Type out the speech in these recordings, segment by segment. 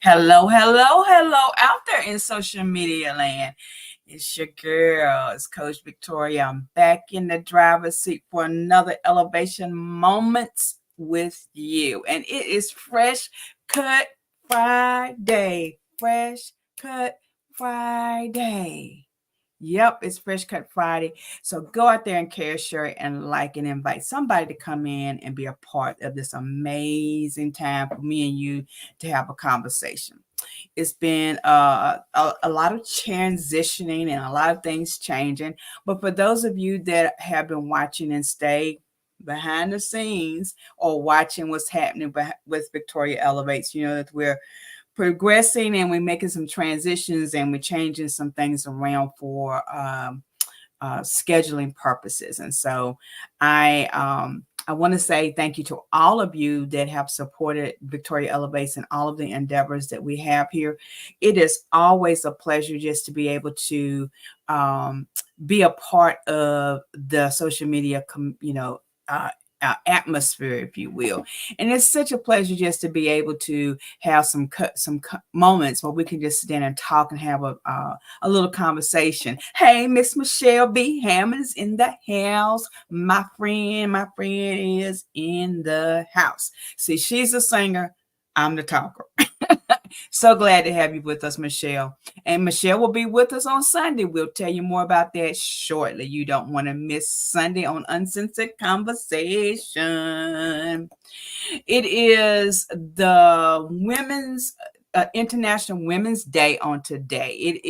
Hello, hello, hello out there in social media land. It's your girl, it's Coach Victoria. I'm back in the driver's seat for another elevation moments with you. And it is Fresh Cut Friday. Fresh Cut Friday. Yep, it's Fresh Cut Friday. So go out there and share, and like and invite somebody to come in and be a part of this amazing time for me and you to have a conversation. It's been a lot of transitioning and a lot of things changing. But for those of you that have been watching and stay behind the scenes or watching what's happening with Victoria Elevates, you know that we're progressing and we're making some transitions and we're changing some things around for scheduling purposes. And so I want to say thank you to all of you that have supported Victoria Elevates and all of the endeavors that we have here. It is always a pleasure just to be able to be a part of the social media, atmosphere, if you will. And it's such a pleasure just to be able to have some moments where we can just sit down and talk and have a little conversation. Hey, Miss Michelle B. Hammond is in the house. My friend is in the house. See, she's a singer. I'm the talker. So glad to have you with us, Michelle. And Michelle will be with us on Sunday. We'll tell you more about that shortly. You don't want to miss Sunday on Uncensored Conversation. It is the International Women's Day on today.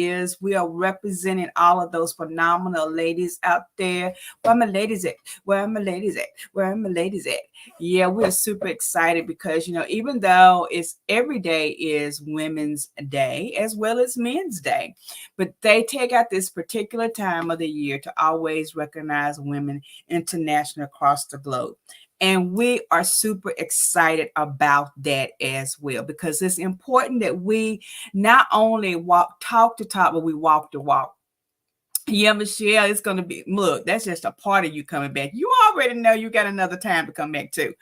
We are representing all of those phenomenal ladies out there. Where are my ladies at? Where are my ladies at? Where are my ladies at? Yeah, we're super excited because, even though it's every day is Women's Day as well as Men's Day, but they take out this particular time of the year to always recognize women international across the globe. And we are super excited about that as well, because it's important that we not only talk the talk, but we walk the walk. Yeah, Michelle, it's going to be, look, that's just a part of you coming back. You already know you got another time to come back too.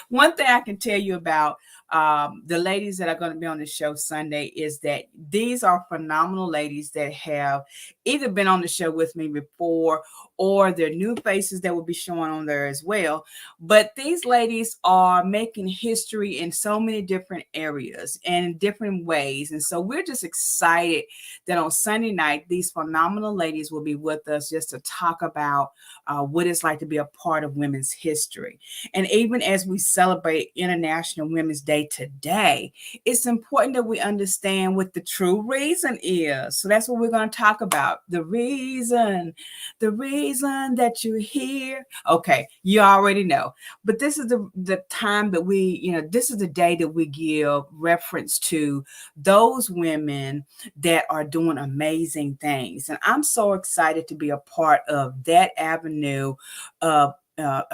One thing I can tell you about the ladies that are going to be on the show Sunday is that these are phenomenal ladies that have either been on the show with me before or they're new faces that will be showing on there as well. But these ladies are making history in so many different areas and in different ways. And so we're just excited that on Sunday night, these phenomenal ladies will be with us just to talk about what it's like to be a part of women's history. And even as we celebrate International Women's Day today, it's important that we understand what the true reason is. So that's what we're going to talk about. The reason that you're here. Okay, you already know. But this is the time that this is the day that we give reference to those women that are doing amazing things. And I'm so excited to be a part of that avenue of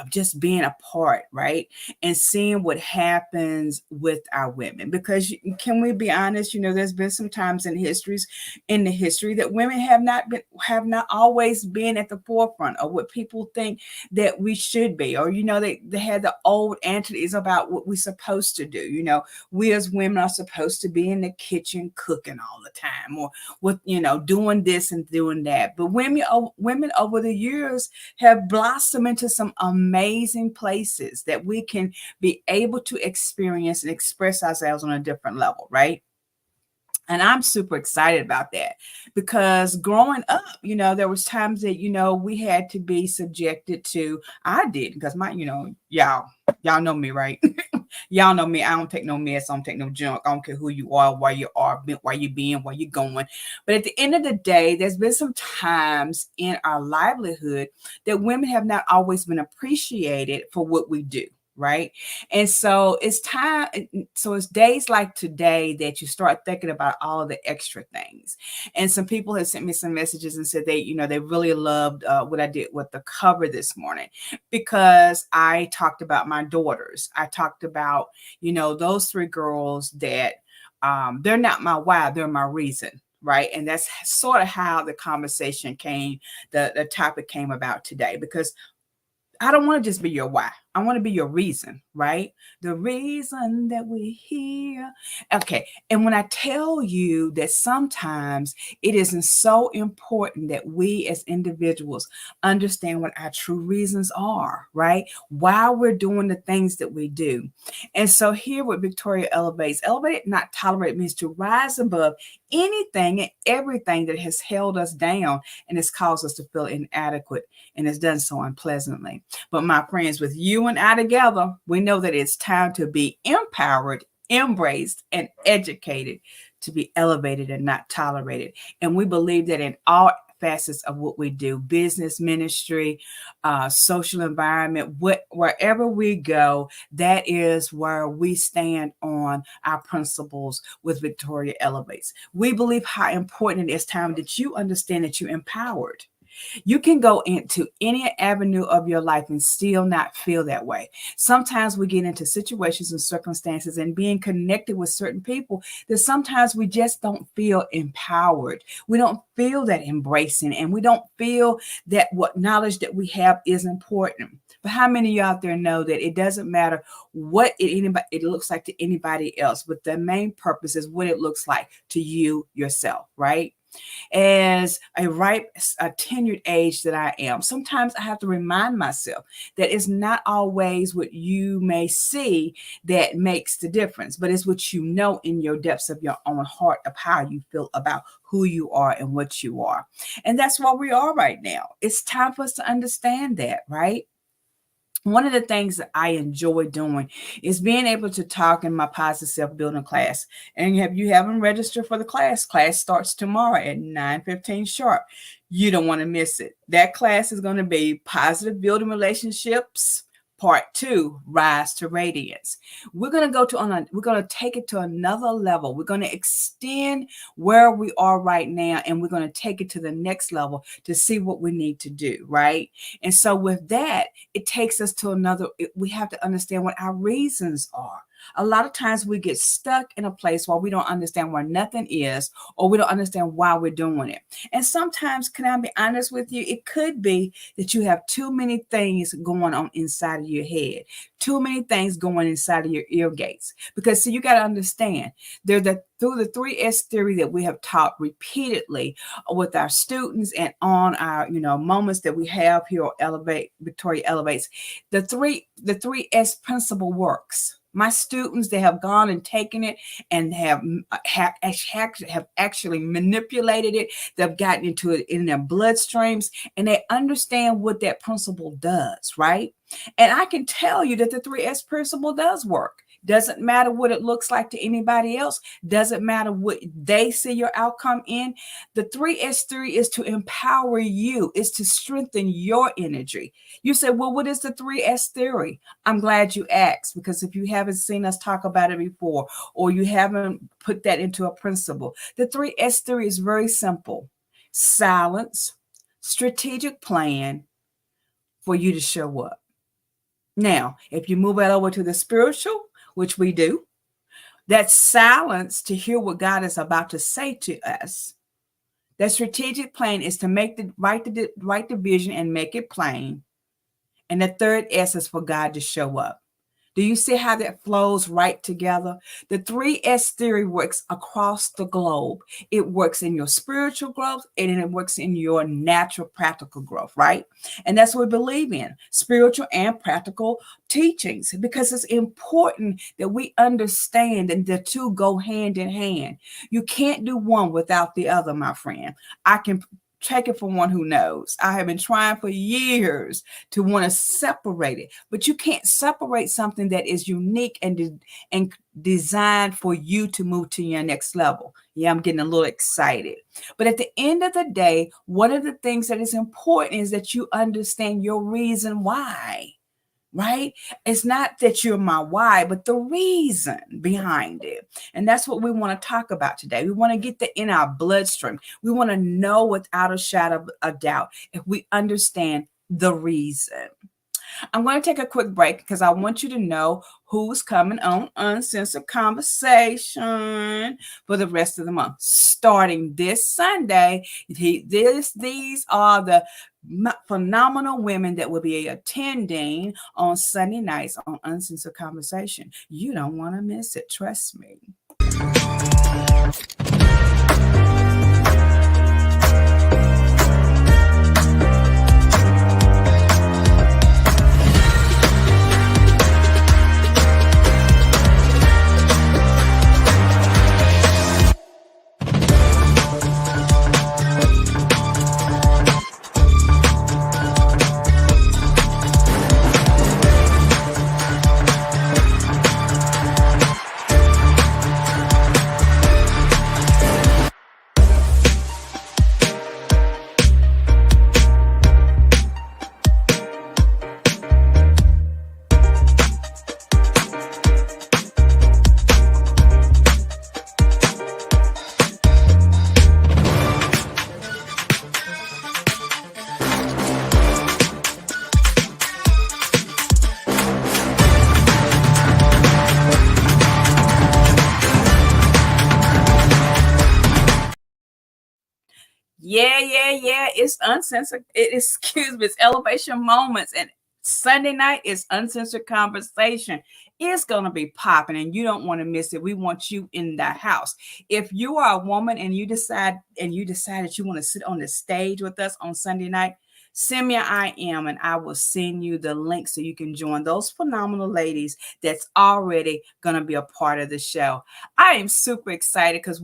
just being a part, right? And seeing what happens with our women. Because can we be honest? There's been some times in the history that women have not always been at the forefront of what people think that we should be. Or, they had the old entities about what we're supposed to do. We as women are supposed to be in the kitchen cooking all the time, or with, doing this and doing that. But women over the years have blossomed into some amazing places that we can be able to experience and express ourselves on a different level, right? And I'm super excited about that because growing up, there was times that, we had to be subjected to, I did, because y'all know me, right? Y'all know me. I don't take no mess. I don't take no junk. I don't care who you are, where you are, where you been, where you going. But at the end of the day, there's been some times in our livelihood that women have not always been appreciated for what we do. Right. And so it's time. So it's days like today that you start thinking about all the extra things. And some people have sent me some messages and said they really loved what I did with the cover this morning, because I talked about my daughters. I talked about, those three girls that they're not my why, they're my reason. Right. And that's sort of how the conversation came, the topic came about today, because I don't want to just be your why. I want to be your reason, right? The reason that we're here. Okay. And when I tell you that sometimes it isn't so important that we as individuals understand what our true reasons are, right? Why we're doing the things that we do. And so here with Victoria Elevates, elevate, not tolerate, means to rise above anything and everything that has held us down and has caused us to feel inadequate and has done so unpleasantly. But my friends, with you and I together, we know that it's time to be empowered, embraced, and educated, to be elevated and not tolerated. And we believe that in all facets of what we do, business, ministry, social environment, wherever we go, that is where we stand on our principles with Victoria Elevates. We believe how important it is time that you understand that you're empowered. You can go into any avenue of your life and still not feel that way. Sometimes we get into situations and circumstances and being connected with certain people that sometimes we just don't feel empowered. We don't feel that embracing, and we don't feel that what knowledge that we have is important. But how many of you out there know that it doesn't matter what it looks like to anybody else, but the main purpose is what it looks like to you yourself, right? As a tenured age that I am, sometimes I have to remind myself that it's not always what you may see that makes the difference, but it's what you know in your depths of your own heart of how you feel about who you are and what you are. And that's where we are right now. It's time for us to understand that, right? One of the things that I enjoy doing is being able to talk in my positive self-building class. And if you haven't registered for the class starts tomorrow at 9:15 sharp. You don't want to miss it. That class is going to be Positive Building Relationships Part 2, Rise to Radiance. We're going to take it to another level. We're going to extend where we are right now, and we're going to take it to the next level to see what we need to do, right? And so with that, it takes us to we have to understand what our reasons are. A lot of times we get stuck in a place where we don't understand where nothing is, or we don't understand why we're doing it. And sometimes, can I be honest with you, it could be that you have too many things going on inside of your head, too many things going inside of your ear gates. Because see, you got to understand, through the 3S theory that we have taught repeatedly with our students and on our moments that we have here on Victoria Elevates, the 3S principle works. My students, they have gone and taken it and have actually manipulated it. They've gotten into it in their bloodstreams, and they understand what that principle does, right? And I can tell you that the 3S principle does work. Doesn't matter what it looks like to anybody else. Doesn't matter what they see your outcome in. The 3S theory is to empower you. Is to strengthen your energy. You say, well, what is the 3S theory? I'm glad you asked, because if you haven't seen us talk about it before, or you haven't put that into a principle, the 3S theory is very simple. Silence, strategic plan for you to show up. Now, if you move it over to the spiritual, which we do, that silence to hear what God is about to say to us. That strategic plan is to write the vision and make it plain. And the third S is for God to show up. Do you see how that flows right together? The 3S theory works across the globe. It works in your spiritual growth and it works in your natural practical growth, right? And that's what we believe in, spiritual and practical teachings, because it's important that we understand and the two go hand in hand. You can't do one without the other, my friend. I can take it from one who knows. I have been trying for years to want to separate it, but you can't separate something that is unique and designed for you to move to your next level. Yeah, I'm getting a little excited. But at the end of the day, one of the things that is important is that you understand your reason why. Right? It's not that you're my why, but the reason behind it. And that's what we want to talk about today. We want to get that in our bloodstream. We want to know without a shadow of a doubt if we understand the reason. I'm going to take a quick break because I want you to know who's coming on Uncensored Conversation for the rest of the month. Starting this Sunday, these are the phenomenal women that will be attending on Sunday nights on Uncensored Conversation. You don't want to miss it. Trust me. Yeah. It's uncensored. It's Elevation Moments. And Sunday night is Uncensored Conversation. It's going to be popping and you don't want to miss it. We want you in the house. If you are a woman and you decide that you want to sit on the stage with us on Sunday night, send me an IM and I will send you the link so you can join those phenomenal ladies that's already going to be a part of the show. I am super excited because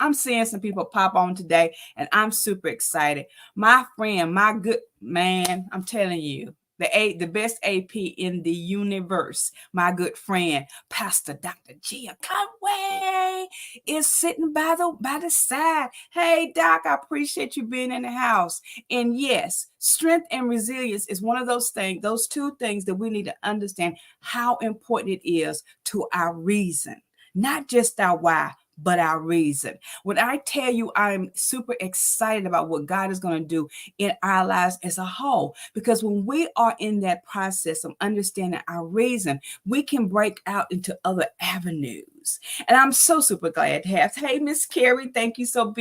I'm seeing some people pop on today and I'm super excited. My friend, my good man, I'm telling you, the best AP in the universe, my good friend, Pastor Dr. Gia Conway, is sitting by the side. Hey, Doc, I appreciate you being in the house. And yes, strength and resilience is one of those things, those two things that we need to understand how important it is to our reason, not just our why, but our reason. When I tell you I'm super excited about what God is going to do in our lives as a whole, because when we are in that process of understanding our reason, we can break out into other avenues. And I'm so super glad to have. Hey, Miss Carrie, thank you so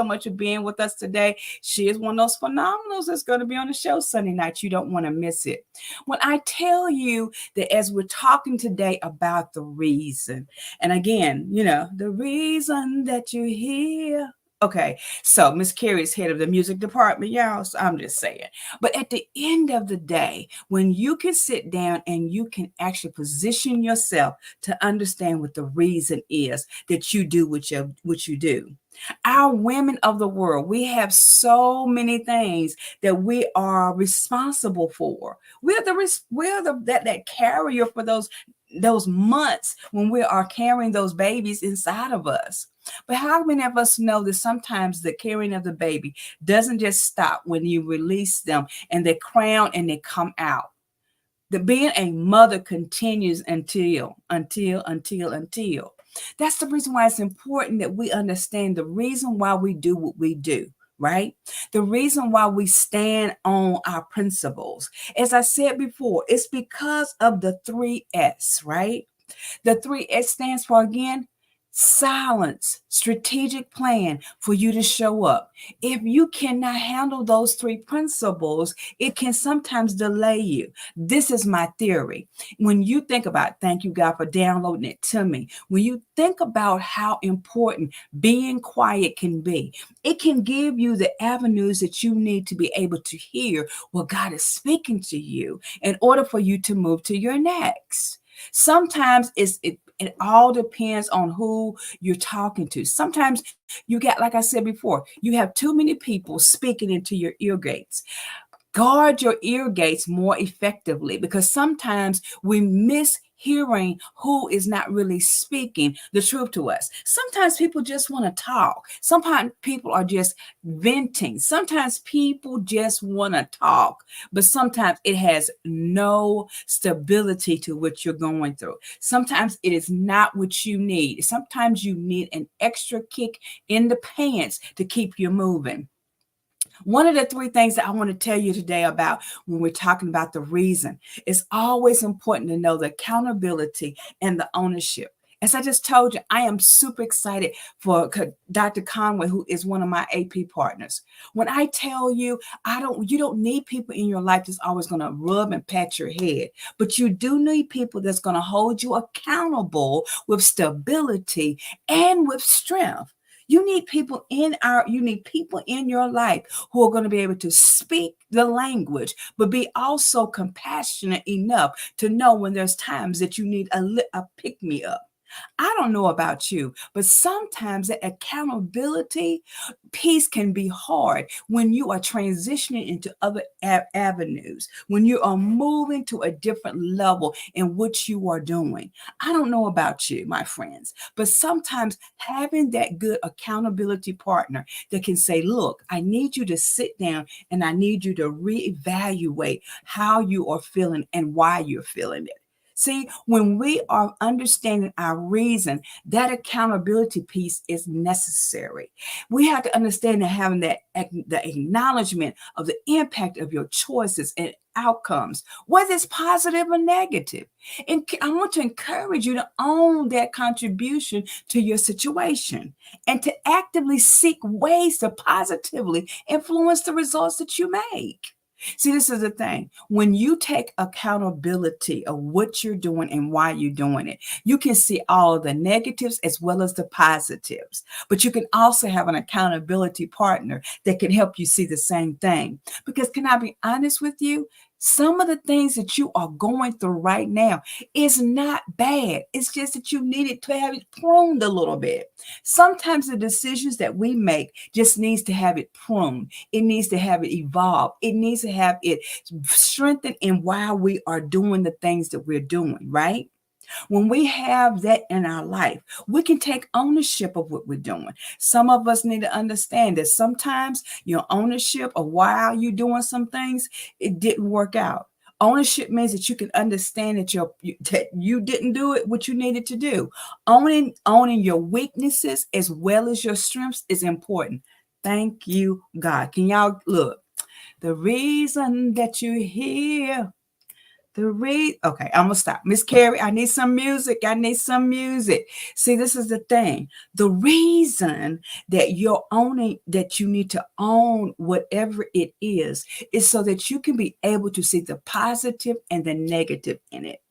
much for being with us today. She is one of those phenomenals that's going to be on the show Sunday night. You don't want to miss it. When I tell you that as we're talking today about the reason, and again, the reason that you're here. Okay, so Miss Carrie is head of the music department, y'all. So I'm just saying. But at the end of the day, when you can sit down and you can actually position yourself to understand what the reason is that you do what you do. Our women of the world, we have so many things that we are responsible for. We're that carrier for those months when we are carrying those babies inside of us. But how many of us know that sometimes the carrying of the baby doesn't just stop when you release them and they crown and they come out? The being a mother continues until. That's the reason why it's important that we understand the reason why we do what we do, right? The reason why we stand on our principles. As I said before, it's because of the 3S, right? The 3S stands for, again, silence, strategic plan for you to show up. If you cannot handle those three principles, it can sometimes delay you. This is my theory. When you think about, thank you, God, for downloading it to me. When you think about how important being quiet can be, it can give you the avenues that you need to be able to hear what God is speaking to you in order for you to move to your next. Sometimes it all depends on who you're talking to. Sometimes you get, like I said before, you have too many people speaking into your ear gates. Guard your ear gates more effectively, because sometimes we miss hearing who is not really speaking the truth to us. Sometimes people just want to talk. Sometimes people are just venting. Sometimes people just want to talk, but sometimes it has no stability to what you're going through. Sometimes it is not what you need. Sometimes you need an extra kick in the pants to keep you moving. One of the three things that I want to tell you today about when we're talking about the reason, it's always important to know the accountability and the ownership. As I just told you, I am super excited for Dr. Conway, who is one of my AP partners. When I tell you, you don't need people in your life that's always going to rub and pat your head, but you do need people that's going to hold you accountable with stability and with strength. You need people in your life who are going to be able to speak the language, but be also compassionate enough to know when there's times that you need a pick me up. I don't know about you, but sometimes the accountability piece can be hard when you are transitioning into other avenues, when you are moving to a different level in what you are doing. I don't know about you, my friends, but sometimes having that good accountability partner that can say, look, I need you to sit down and I need you to reevaluate how you are feeling and why you're feeling it. See, when we are understanding our reason, that accountability piece is necessary. We have to understand that having the acknowledgement of the impact of your choices and outcomes, whether it's positive or negative. And I want to encourage you to own that contribution to your situation and to actively seek ways to positively influence the results that you make. See, this is the thing. When you take accountability of what you're doing and why you're doing it, you can see all of the negatives as well as the positives. But you can also have an accountability partner that can help you see the same thing. Because can I be honest with you? Some of the things that you are going through right now is not bad. It's just that you need it to have it pruned a little bit. Sometimes the decisions that we make just needs to have it pruned. It needs to have it evolve. It needs to have it strengthened in why we are doing the things that we're doing, right? When we have that in our life, we can take ownership of what we're doing. Some of us need to understand that sometimes your ownership of why you're doing some things, it didn't work out. Ownership means that you can understand that you didn't do it what you needed to do. Owning your weaknesses as well as your strengths is important. Thank you, God. Can y'all look? The reason that you're here. Okay, I'm gonna stop. Miss Carrie, I need some music. I need some music. See, this is the thing. The reason that that you need to own whatever it is so that you can be able to see the positive and the negative in it.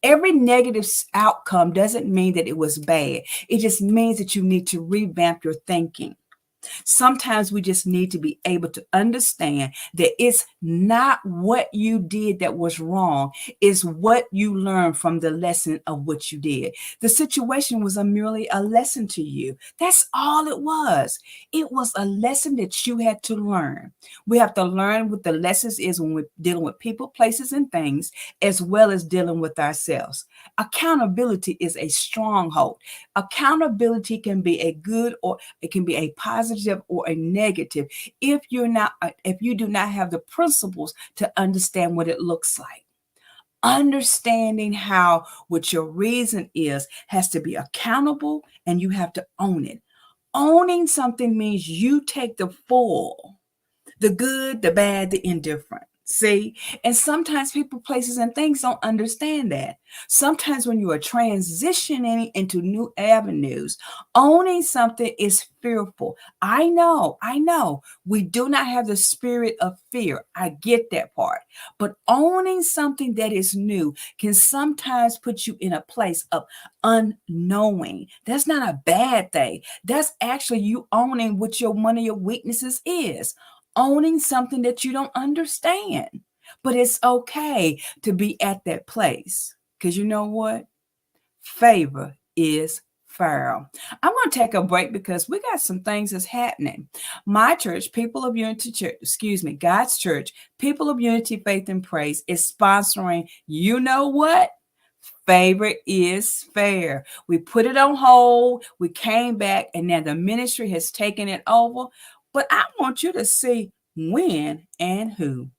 Every negative outcome doesn't mean that it was bad. It just means that you need to revamp your thinking. Sometimes we just need to be able to understand that it's not what you did that was wrong, it's what you learned from the lesson of what you did. The situation was merely a lesson to you. That's all it was. It was a lesson that you had to learn. We have to learn what the lessons is when we're dealing with people, places, and things, as well as dealing with ourselves. Accountability is a stronghold. Accountability can be a good or it can be a positive or a negative if you do not have the principles to understand what it looks like. Understanding how what your reason is has to be accountable and you have to own it. Owning something means you take the full, the good, the bad, the indifferent. See, and sometimes people, places, and things don't understand that. Sometimes when you are transitioning into new avenues, owning something is fearful. I know. We do not have the spirit of fear. I get that part. But owning something that is new can sometimes put you in a place of unknowing. That's not a bad thing. That's actually you owning what one of your weaknesses is, owning something that you don't understand. But it's okay to be at that place, because you know what? Favor is fair. I'm going to take a break because we got some things that's happening. My church, People of Unity Church, God's Church, People of Unity Faith and Praise is sponsoring, you know what? Favor is fair. We put it on hold. We came back, and now the ministry has taken it over. But I want you to see when and who.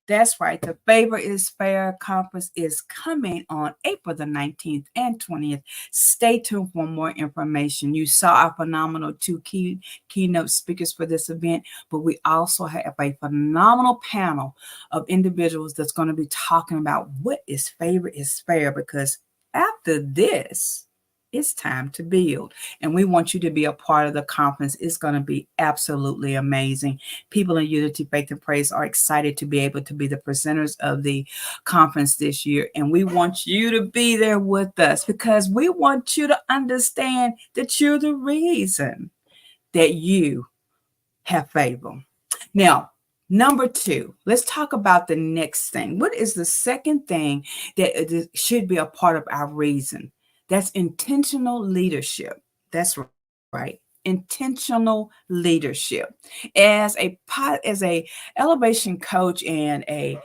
That's right. The Favor is Fair conference is coming on April the 19th and 20th. Stay tuned for more information. You saw our phenomenal two keynote speakers for this event, but we also have a phenomenal panel of individuals that's going to be talking about what is favor is fair, because after this, it's time to build. And we want you to be a part of the conference. It's going to be absolutely amazing. People in Unity Faith and Praise are excited to be able to be the presenters of the conference this year. And we want you to be there with us, because we want you to understand that you're the reason that you have favor. Now, number 2, let's talk about the next thing. What is the second thing that should be a part of our reason? That's intentional leadership. That's right. Intentional leadership. As a elevation coach and a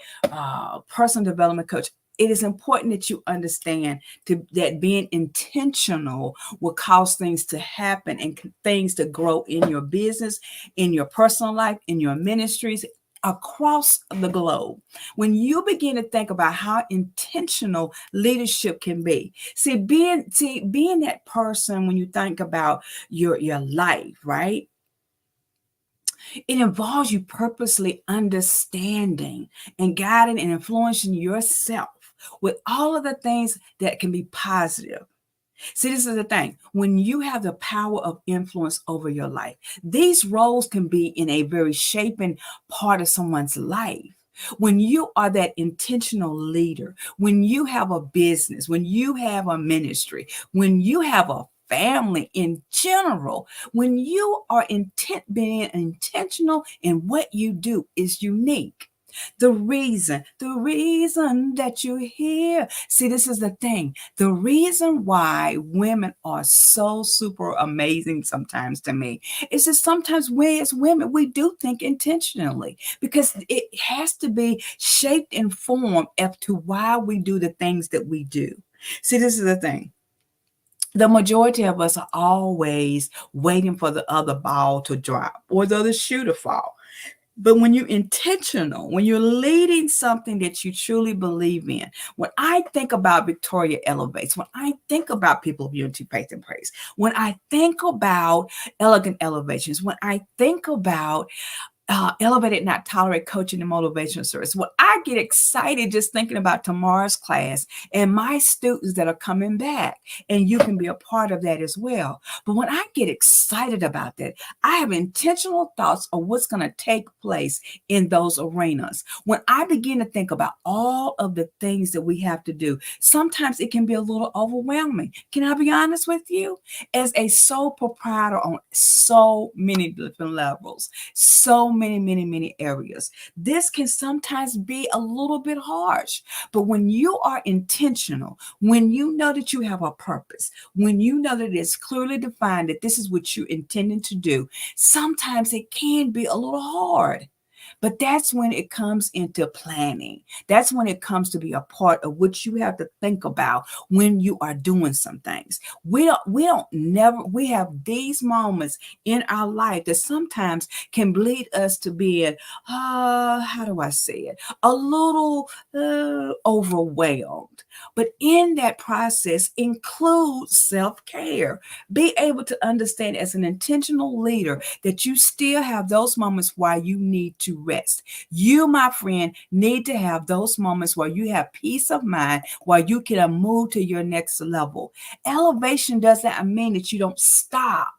personal development coach, it is important that you understand that being intentional will cause things to happen and things to grow in your business, in your personal life, in your ministries, across the globe. When you begin to think about how intentional leadership can be, being that person, when you think about your life, right? It involves you purposely understanding and guiding and influencing yourself with all of the things that can be positive. See, this is the thing. When you have the power of influence over your life, these roles can be in a very shaping part of someone's life. When you are that intentional leader, when you have a business, when you have a ministry, when you have a family in general, when you are being intentional in what you do is unique. The reason that you're here. See, this is the thing. The reason why women are so super amazing sometimes to me is that sometimes we as women, we do think intentionally, because it has to be shaped and formed as to why we do the things that we do. See, this is the thing. The majority of us are always waiting for the other ball to drop or the other shoe to fall. But when you're intentional, when you're leading something that you truly believe in, when I think about Victoria Elevates, when I think about People of Unity, Faith and Praise, when I think about Elegant Elevations, when I think about Elevated Not Tolerate Coaching and Motivational Service. Well, I get excited just thinking about tomorrow's class and my students that are coming back, and you can be a part of that as well. But when I get excited about that, I have intentional thoughts of what's going to take place in those arenas. When I begin to think about all of the things that we have to do, sometimes it can be a little overwhelming. Can I be honest with you? As a sole proprietor on so many different levels, so many areas, this can sometimes be a little bit harsh. But when you are intentional, when you know that you have a purpose, when you know that it's clearly defined that this is what you're intending to do, sometimes it can be a little hard. But that's when it comes into planning. That's when it comes to be a part of what you have to think about when you are doing some things. We have these moments in our life that sometimes can lead us to being, how do I say it? A little overwhelmed. But in that process includes self-care. Be able to understand as an intentional leader that you still have those moments while you need to rest. You, my friend, need to have those moments where you have peace of mind, while you can move to your next level. Elevation doesn't mean that you don't stop.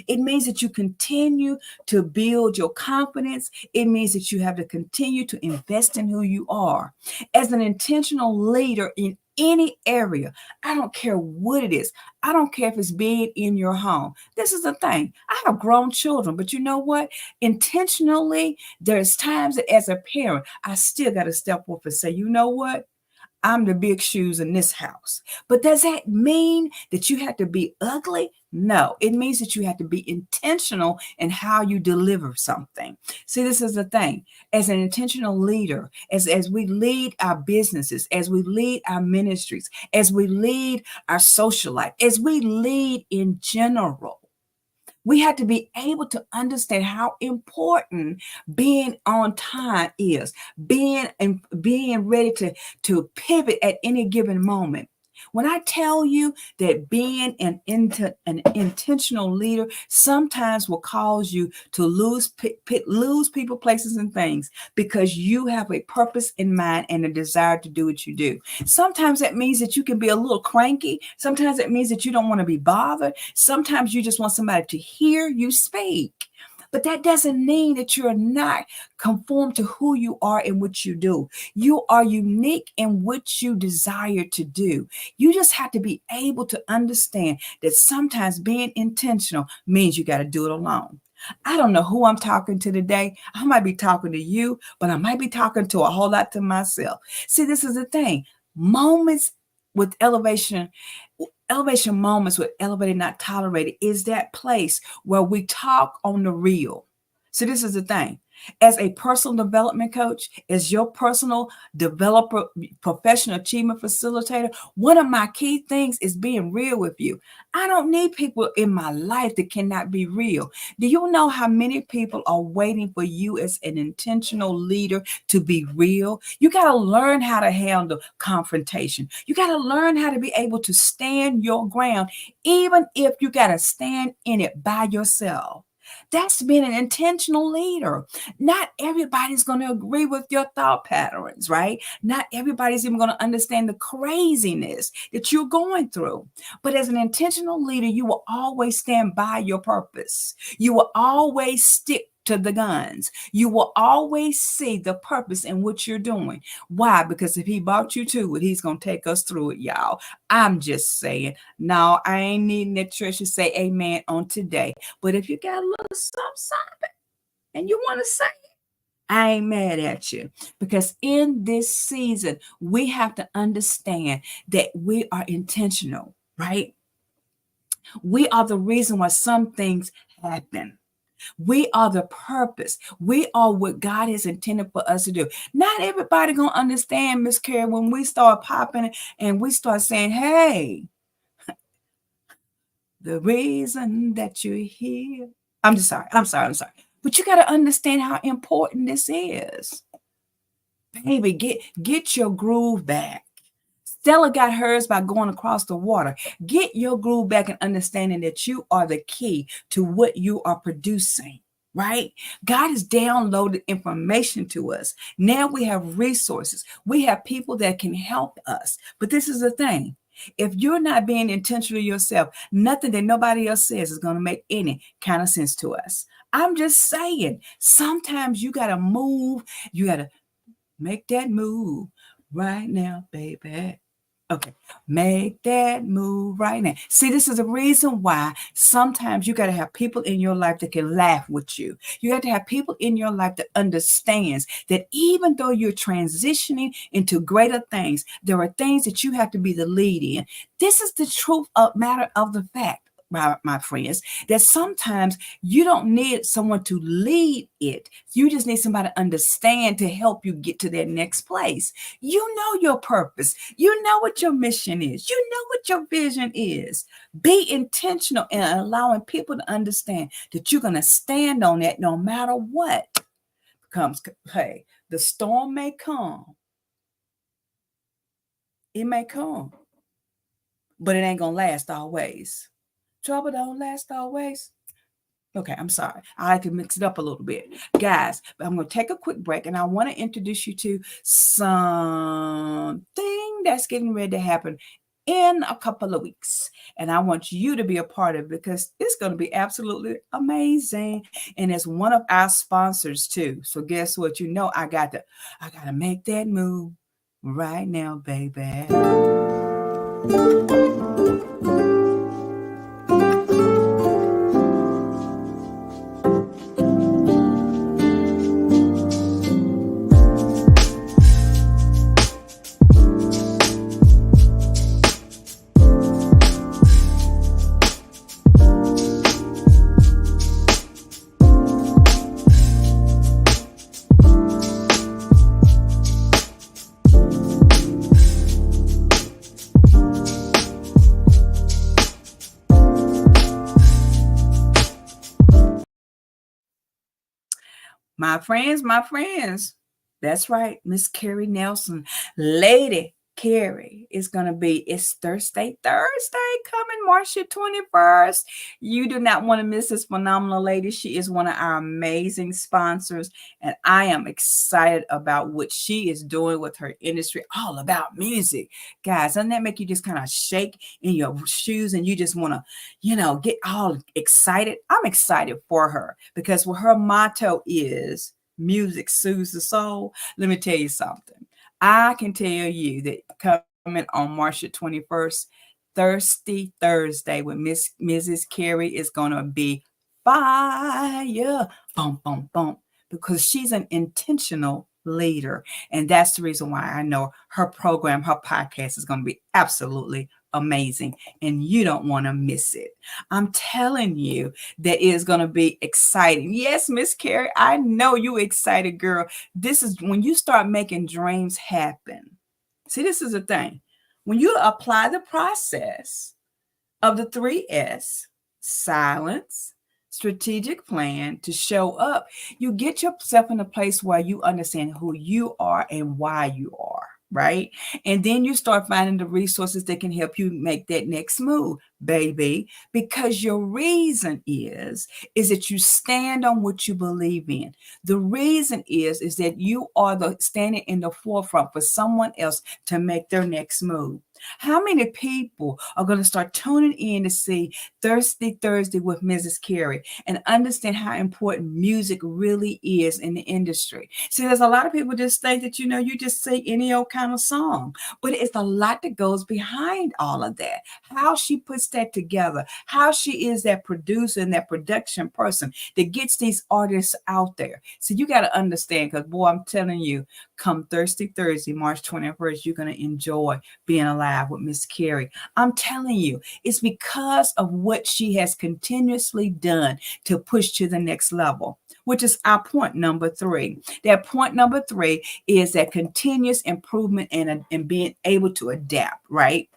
It means that you continue to build your confidence. It means that you have to continue to invest in who you are. As an intentional leader in any area, I don't care what it is. I don't care if it's being in your home. This is the thing. I have grown children, but you know what? Intentionally, there's times that as a parent, I still got to step up and say, you know what? I'm the big shoes in this house. But does that mean that you have to be ugly? No, it means that you have to be intentional in how you deliver something. See, this is the thing. As an intentional leader, as we lead our businesses, as we lead our ministries, as we lead our social life, as we lead in general, we have to be able to understand how important being on time is, being ready to pivot at any given moment. When I tell you that being an intentional leader sometimes will cause you to lose people, places, and things because you have a purpose in mind and a desire to do what you do. Sometimes that means that you can be a little cranky. Sometimes it means that you don't want to be bothered. Sometimes you just want somebody to hear you speak. But that doesn't mean that you're not conformed to who you are and what you do. You are unique in what you desire to do. You just have to be able to understand that sometimes being intentional means you got to do it alone. I don't know who I'm talking to today. I might be talking to you, but I might be talking to a whole lot to myself. See, this is the thing. Moments with elevation moments with Elevated Not Tolerated is that place where we talk on the real. So this is the thing. As a personal development coach, as your personal developer, professional achievement facilitator, one of my key things is being real with you. I don't need people in my life that cannot be real. Do you know how many people are waiting for you as an intentional leader to be real? You got to learn how to handle confrontation. You got to learn how to be able to stand your ground, even if you got to stand in it by yourself. That's being an intentional leader. Not everybody's going to agree with your thought patterns, right? Not everybody's even going to understand the craziness that you're going through. But as an intentional leader, you will always stand by your purpose. You will always stick to the guns. You will always see the purpose in what you're doing. Why? Because if he brought you to it, he's going to take us through it, y'all. I'm just saying. No, I ain't needing that church to say amen on today. But if you got a little something and you want to say it, I ain't mad at you, because in this season, we have to understand that we are intentional, right? We are the reason why some things happen. We are the purpose. We are what God has intended for us to do. Not everybody gonna understand, Miss Carrie, when we start popping and we start saying, hey, the reason that you're here. I'm sorry. But you got to understand how important this is. Baby, get your groove back. Stella got hers by going across the water. Get your groove back and understanding that you are the key to what you are producing. right? God has downloaded information to us. Now we have resources. We have people that can help us. But this is the thing. If you're not being intentional yourself, nothing that nobody else says is going to make any kind of sense to us. I'm just saying, sometimes you got to move. You got to make that move right now, baby. Okay, make that move right now. See, this is the reason why sometimes you got to have people in your life that can laugh with you. You got to have people in your life that understands that even though you're transitioning into greater things, there are things that you have to be the lead in. This is the truth of matter of the fact, my friends, that sometimes you don't need someone to lead it. You just need somebody to understand to help you get to that next place. You know your purpose. You know what your mission is. You know what your vision is. Be intentional in allowing people to understand that you're going to stand on that no matter what comes. Hey, the storm may come. It may come, but it ain't going to last always. Trouble don't last always. Okay, I'm sorry. I like to mix it up a little bit. Guys, but I'm going to take a quick break and I want to introduce you to something that's getting ready to happen in a couple of weeks. And I want you to be a part of it because it's going to be absolutely amazing. And it's one of our sponsors too. So guess what? You know, I got to make that move right now, baby. My friends, that's right, Miss Carrie Nelson, Lady Carrie is going to be, it's Thursday coming March the 21st. You do not want to miss this phenomenal lady. She is one of our amazing sponsors, and I am excited about what she is doing with her industry, all about music. Guys, doesn't that make you just kind of shake in your shoes and you just want to, get all excited? I'm excited for her because what her motto is, music soothes the soul. Let me tell you something. I can tell you that coming on March the 21st, Thirsty Thursday with Mrs. Carrie is going to be fire. Boom, boom, boom. Because she's an intentional leader. And that's the reason why I know her program, her podcast is going to be absolutely amazing. And you don't want to miss it. I'm telling you that it is going to be exciting. Yes, Miss Carrie, I know you excited, girl. This is when you start making dreams happen. See, this is the thing. When you apply the process of the 3S, silence, strategic plan to show up, you get yourself in a place where you understand who you are and why you are, right? And then you start finding the resources that can help you make that next move, baby, because your reason is that you stand on what you believe in. The reason is that you are standing in the forefront for someone else to make their next move. How many people are going to start tuning in to see Thirsty Thursday with Mrs. Carrie and understand how important music really is in the industry? See, there's a lot of people just think that, you just say any old kind of song, but it's a lot that goes behind all of that. How she puts that together, how she is that producer and that production person that gets these artists out there. So you got to understand, because boy, I'm telling you, come Thirsty Thursday, March 21st, you're going to enjoy being alive with Miss Carrie. I'm telling you, it's because of what she has continuously done to push to the next level, which is our point number 3. That point number 3 is that continuous improvement and being able to adapt, right?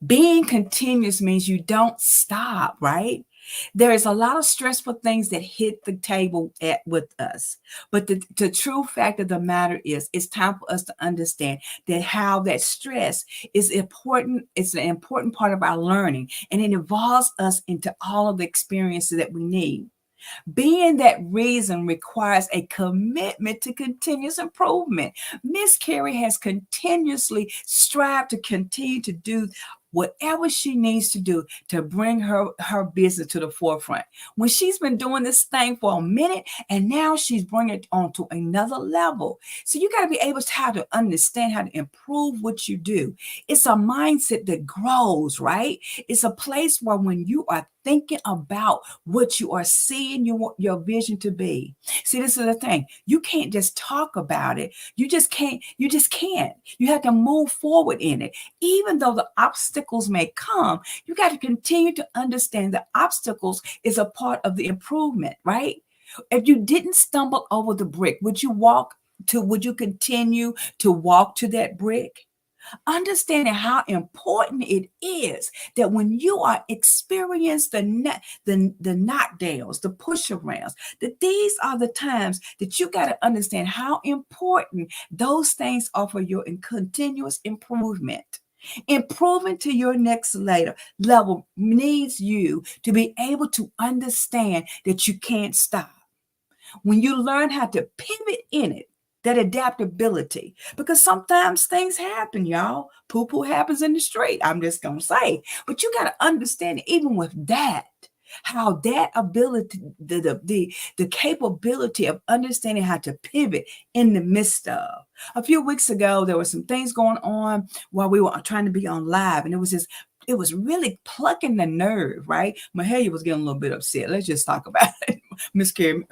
Being continuous means you don't stop, right? There is a lot of stressful things that hit the table with us. But the true fact of the matter is, it's time for us to understand that how that stress is important. It's an important part of our learning, and it involves us into all of the experiences that we need. Being that reason requires a commitment to continuous improvement. Miss Carrie has continuously strived to continue to do whatever she needs to do to bring her business to the forefront. When she's been doing this thing for a minute and now she's bringing it on to another level. So you got to be able to how to understand how to improve what you do. It's a mindset that grows, right? It's a place where when you are thinking about what you are seeing your vision to be. See, this is the thing. You can't just talk about it. You just can't. You have to move forward in it. Even though the obstacles may come, you got to continue to understand that obstacles is a part of the improvement, right? If you didn't stumble over the brick, would you continue to walk to that brick? Understanding how important it is that when you are experiencing the knockdowns, the push arounds, that these are the times that you got to understand how important those things are for your continuous improvement. Improving to your next level needs you to be able to understand that you can't stop. When you learn how to pivot in it, that adaptability, because sometimes things happen, y'all. Poo-poo happens in the street. I'm just gonna say, but you got to understand, even with that, how that ability, the capability of understanding how to pivot in the midst of. A few weeks ago, there were some things going on while we were trying to be on live, and it was really plucking the nerve, right? Mahalia was getting a little bit upset. Let's just talk about it. Miss Carrie,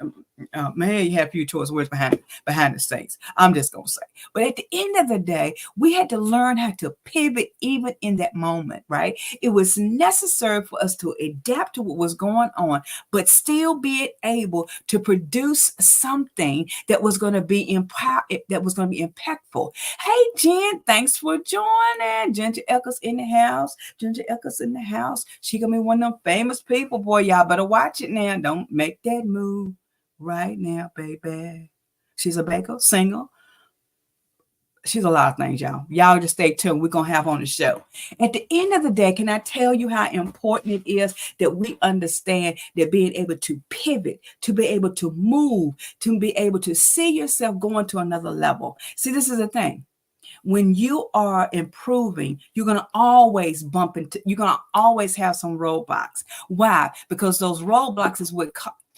Mahalia had a few choice words behind the scenes. I'm just going to say. But at the end of the day, we had to learn how to pivot even in that moment, right? It was necessary for us to adapt to what was going on, but still be able to produce something that was going to be impactful. Hey, Jen, thanks for joining. Ginger Eccles in the house. Ginger Eccles in the house. She gonna be one of them famous people, boy. Y'all better watch it now. Don't make that move right now, baby. She's a baker, singer. She's a lot of things, y'all. Y'all just stay tuned. We're going to have on the show. At the end of the day, can I tell you how important it is that we understand that being able to pivot, to be able to move, to be able to see yourself going to another level. See, this is the thing. When you are improving, you're going to always you're going to always have some roadblocks. Why? Because those roadblocks is what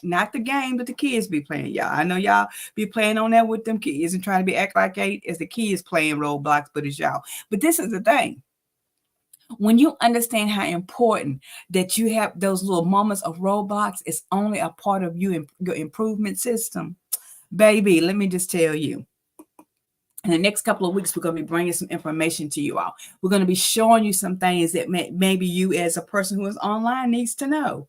not the game that the kids be playing, y'all. I know y'all be playing on that with them kids and trying to be act like it's the kids playing roadblocks, but it's y'all. But this is the thing. When you understand how important that you have those little moments of roadblocks, it's only a part of your improvement system. Baby, let me just tell you. In the next couple of weeks, we're going to be bringing some information to you all. We're going to be showing you some things that maybe you as a person who is online needs to know.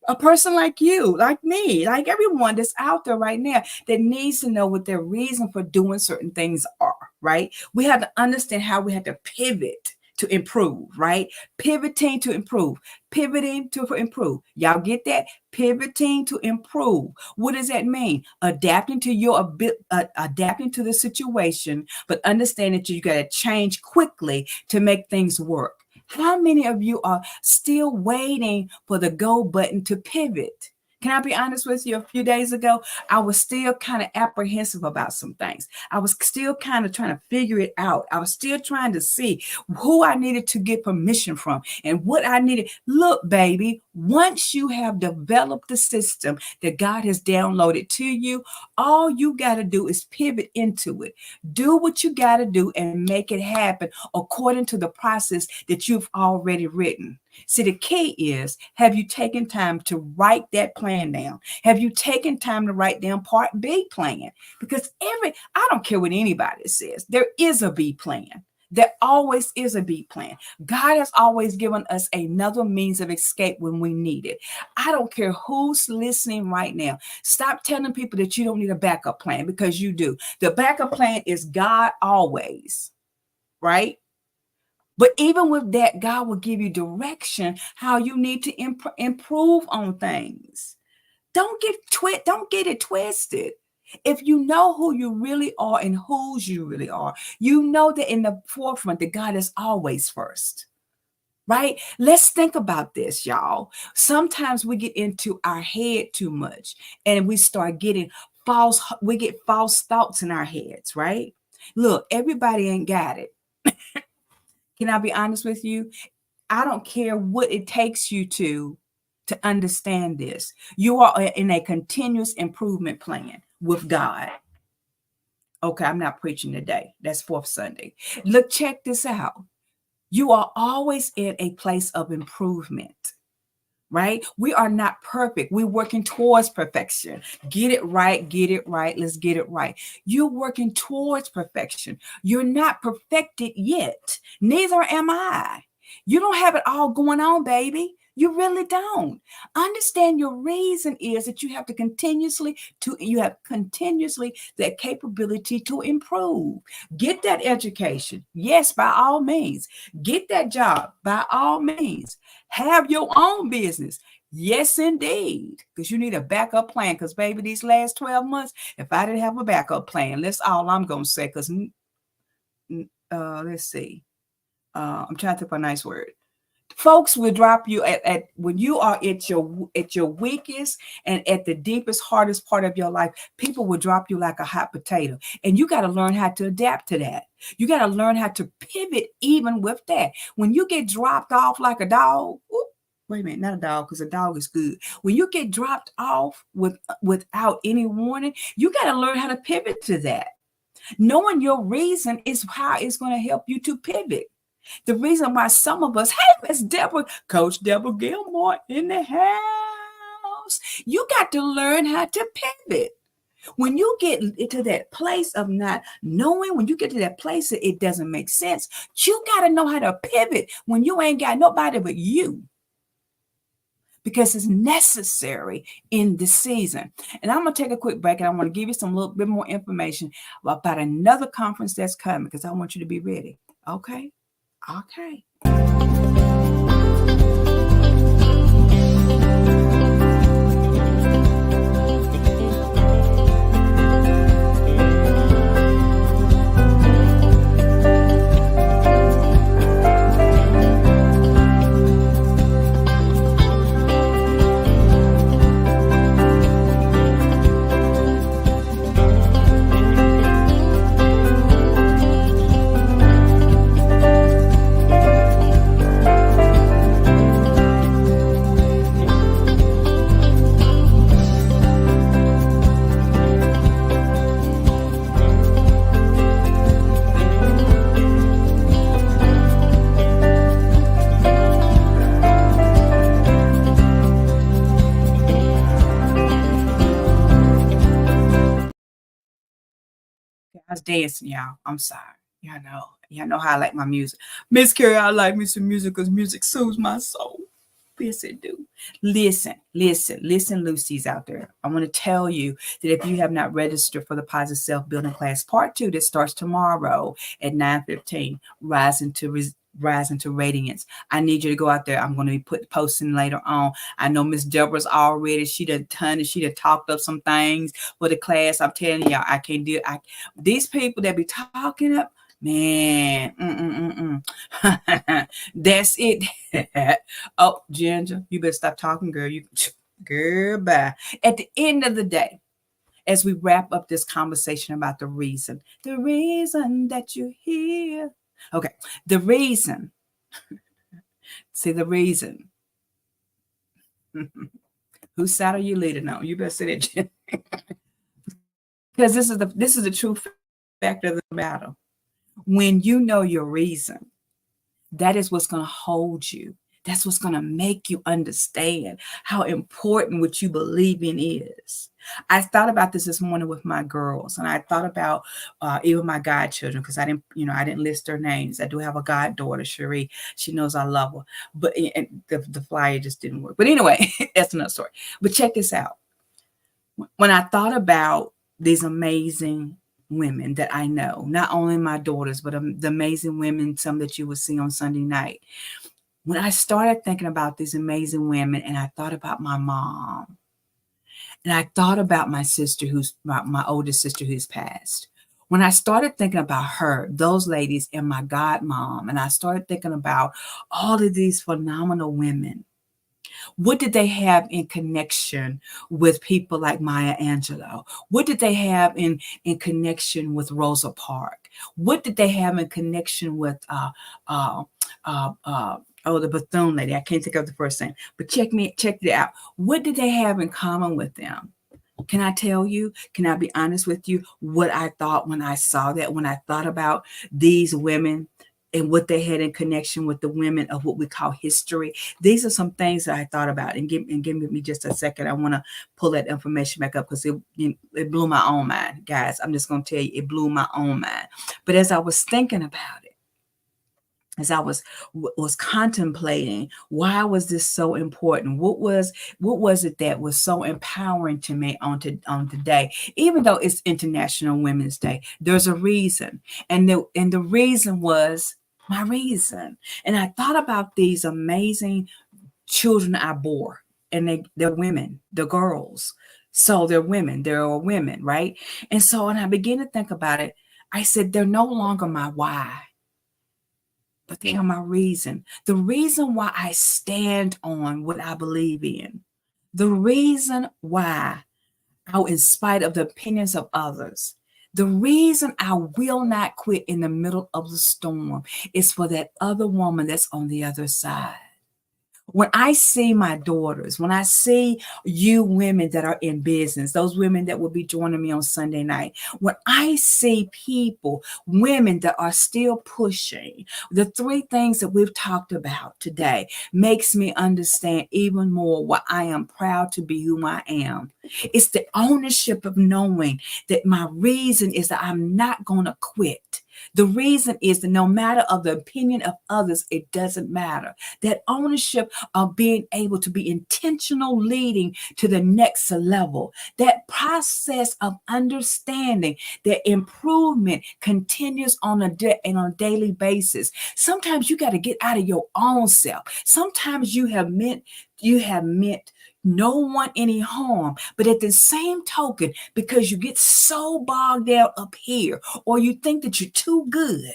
A person like you, like me, like everyone that's out there right now that needs to know what their reason for doing certain things are, right? We have to understand how we have to pivot to improve, right? Pivoting to improve, pivoting to improve. Y'all get that? Pivoting to improve. What does that mean? Adapting to adapting to the situation, but understanding that you got to change quickly to make things work. How many of you are still waiting for the go button to pivot? Can I be honest with you? A few days ago, I was still kind of apprehensive about some things. I was still kind of trying to figure it out. I was still trying to see who I needed to get permission from and what I needed. Look, baby, once you have developed the system that God has downloaded to you, all you got to do is pivot into it. Do what you got to do and make it happen according to the process that you've already written. See, the key is, have you taken time to write that plan down? Have you taken time to write down part B plan? Because I don't care what anybody says, there is a B plan. There always is a B plan. God has always given us another means of escape when we need it. I don't care who's listening right now. Stop telling people that you don't need a backup plan, because you do. The backup plan is God always, right? But even with that, God will give you direction how you need to improve on things. Don't get it twisted. If you know who you really are and whose you really are, you know that in the forefront that God is always first. right? Let's think about this, y'all. Sometimes we get into our head too much and we start getting we get false thoughts in our heads, right? Look, everybody ain't got it. Can I be honest with you? I don't care what it takes you to understand this. You are in a continuous improvement plan with God. Okay, I'm not preaching today. That's fourth Sunday. Look, check this out. You are always in a place of improvement, right? We are not perfect. We're working towards perfection. Get it right, get it right. Let's get it right. You're working towards perfection. You're not perfected yet. Neither am I. You don't have it all going on, baby. You really don't. Understand your reason is that you have continuously that capability to improve. Get that education. Yes, by all means. Get that job by all means. Have your own business. Yes, indeed. Because you need a backup plan. Because, baby, these last 12 months, if I didn't have a backup plan, that's all I'm going to say. Because, let's see. I'm trying to think of a nice word. Folks will drop you at when you are at your weakest and at the deepest, hardest part of your life. People will drop you like a hot potato, and you got to learn how to adapt to that. You got to learn how to pivot even with that. When you get dropped off like a dog, wait a minute, not a dog, because a dog is good. When you get dropped off without any warning, you got to learn how to pivot to that. Knowing your reason is how it's going to help you to pivot. The reason why some of us, hey, Miss Deborah, Coach Deborah Gilmore in the house. You got to learn how to pivot. When you get into that place of not knowing, when you get to that place that it doesn't make sense, you got to know how to pivot when you ain't got nobody but you. Because it's necessary in this season. And I'm going to take a quick break and I want to give you some little bit more information about another conference that's coming because I want you to be ready. Okay? Okay. I was dancing, y'all. I'm sorry. Y'all know how I like my music. Miss Carrie, I like me some music because music soothes my soul. Yes, it do. Listen, Lucy's out there. I want to tell you that if you have not registered for the Positive Self-Building Class Part 2 that starts tomorrow at 9:15, Rise into Radiance. I need you to go out there. I'm going to be posting later on. I know Miss Deborah's already. She done talked up some things for the class. I'm telling y'all, I can't do it. These people that be talking up, man, that's it. Oh, Ginger, you better stop talking, girl. Girl, bye. At the end of the day, as we wrap up this conversation about the reason that you're here. Okay, the reason. See the reason. Whose side are you leading on? You better say that, Jen. Because this is the true factor of the matter. When you know your reason, that is what's going to hold you. That's what's going to make you understand how important what you believe in is. I thought about this morning with my girls, and I thought about even my godchildren because I didn't list their names. I do have a goddaughter, Cherie. She knows I love her, but the flyer just didn't work. But anyway, that's another story. But check this out. When I thought about these amazing women that I know, not only my daughters, but the amazing women, some that you will see on Sunday night. When I started thinking about these amazing women and I thought about my mom and I thought about my sister, my oldest sister who's passed, When I started thinking about her, those ladies, and my godmom, and I started thinking about all of these phenomenal women, what did they have in connection with people like Maya Angelou? What did they have in connection with Rosa Parks? What did they have in connection with uh, the Bethune lady? I can't think of the first name, but check it out. What did they have in common with them? Can I tell you? Can I be honest with you? What I thought when I saw that, when I thought about these women and what they had in connection with the women of what we call history. These are some things that I thought about. And give me just a second. I want to pull that information back up because it blew my own mind, guys. I'm just going to tell you, it blew my own mind. But as I was thinking about it, as I was contemplating, why was this so important? What was it that was so empowering to me on today? Even though it's International Women's Day, there's a reason, and the reason was my reason. And I thought about these amazing children I bore, and they're women, they're girls, so they're women, they're women, right? And so, when I began to think about it, I said they're no longer my why, but they are my reason. The reason why I stand on what I believe in. The reason why, in spite of the opinions of others, the reason I will not quit in the middle of the storm is for that other woman that's on the other side. When I see my daughters, when I see you women that are in business, those women that will be joining me on Sunday night, when I see people, women that are still pushing, the three things that we've talked about today makes me understand even more why I am proud to be who I am. It's the ownership of knowing that my reason is that I'm not going to quit. The reason is that no matter of the opinion of others, it doesn't matter. That ownership of being able to be intentional leading to the next level. That process of understanding that improvement continues on a daily basis. Sometimes you got to get out of your own self. Sometimes you have meant no one any harm. But at the same token, because you get so bogged down up here, or you think that you're too good,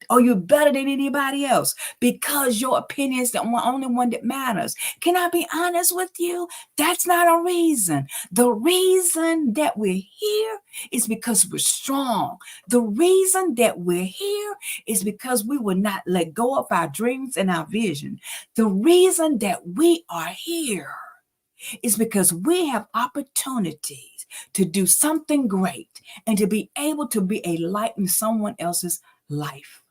or you're better than anybody else because your opinion is the only one that matters. Can I be honest with you? That's not a reason. The reason that we're here is because we're strong. The reason that we're here is because we will not let go of our dreams and our vision. The reason that we are here is because we have opportunities to do something great and to be able to be a light in someone else's life.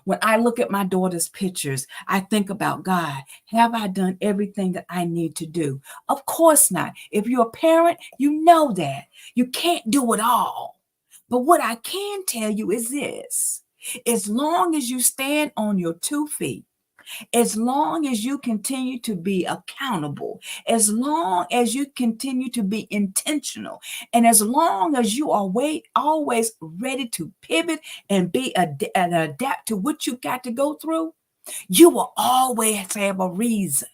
When I look at my daughter's pictures, I think about, God, have I done everything that I need to do? Of course not. If you're a parent, you know that. You can't do it all. But what I can tell you is this. As long as you stand on your 2 feet, as long as you continue to be accountable, as long as you continue to be intentional, and as long as you are always ready to pivot and and adapt to what you got to go through, you will always have a reason.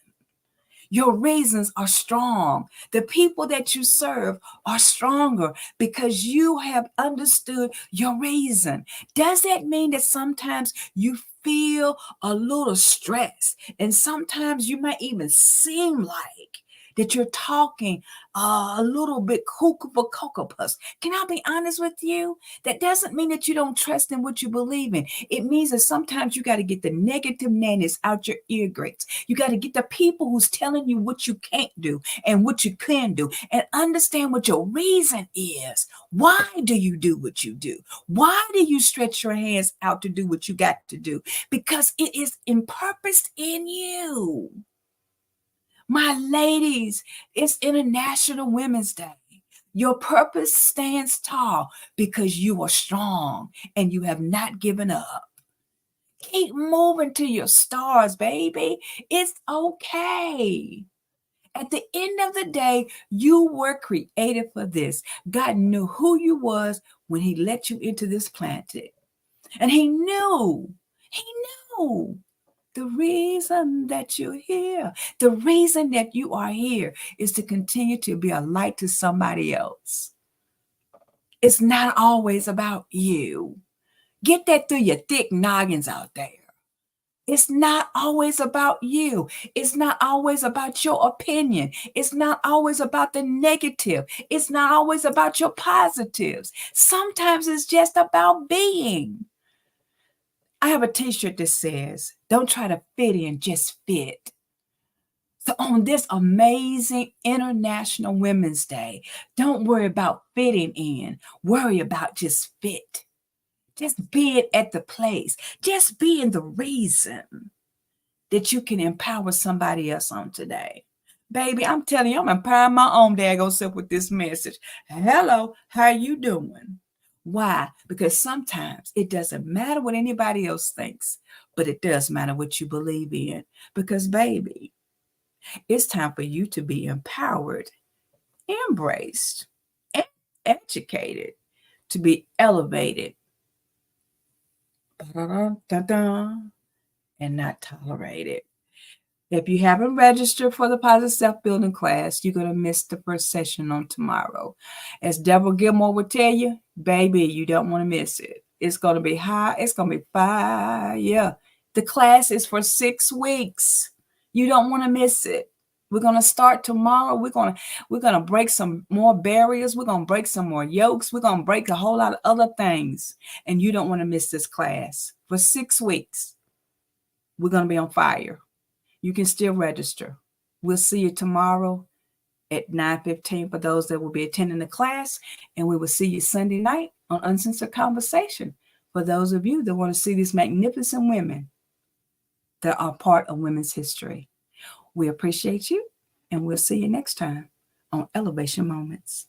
Your reasons are strong. The people that you serve are stronger because you have understood your reason. Does that mean that sometimes you feel a little stressed and sometimes you might even seem like that you're talking a little bit cuckoo for cocoa puffs? Can I be honest with you? That doesn't mean that you don't trust in what you believe in. It means that sometimes you got to get the negative nannies out your ear grates. You got to get the people who's telling you what you can't do and what you can do, and understand what your reason is. Why do you do what you do? Why do you stretch your hands out to do what you got to do? Because it is in purpose in you. My ladies, it's International Women's Day. Your purpose stands tall because you are strong and you have not given up. Keep moving to your stars, baby. It's okay. At the end of the day, you were created for this. God knew who you was when he let you into this planet. And he knew the reason that you're here, the reason that you are here is to continue to be a light to somebody else. It's not always about you. Get that through your thick noggins out there. It's not always about you. It's not always about your opinion. It's not always about the negative. It's not always about your positives. Sometimes it's just about being. I have a t-shirt that says, don't try to fit in, just fit. So on this amazing International Women's Day, don't worry about fitting in. Worry about just fit. Just being at the place. Just being the reason that you can empower somebody else on today. Baby, I'm telling you, I'm empowering my own daggone self with this message. Hello, how you doing? Why? Because sometimes it doesn't matter what anybody else thinks, but it does matter what you believe in. Because, baby, it's time for you to be empowered, embraced, and educated, to be elevated, and not tolerated. If you haven't registered for the Positive Self-Building class, you're going to miss the first session on tomorrow. As Deborah Gilmore would tell you, baby, you don't want to miss it. It's going to be high. It's going to be fire. The class is for 6 weeks. You don't want to miss it. We're going to start tomorrow. We're going to break some more barriers. We're going to break some more yokes. We're going to break a whole lot of other things. And you don't want to miss this class. For 6 weeks, we're going to be on fire. You can still register. We'll see you tomorrow at 9:15 for those that will be attending the class. And we will see you Sunday night on Uncensored Conversation for those of you that want to see these magnificent women that are part of women's history. We appreciate you, and we'll see you next time on Elevation Moments.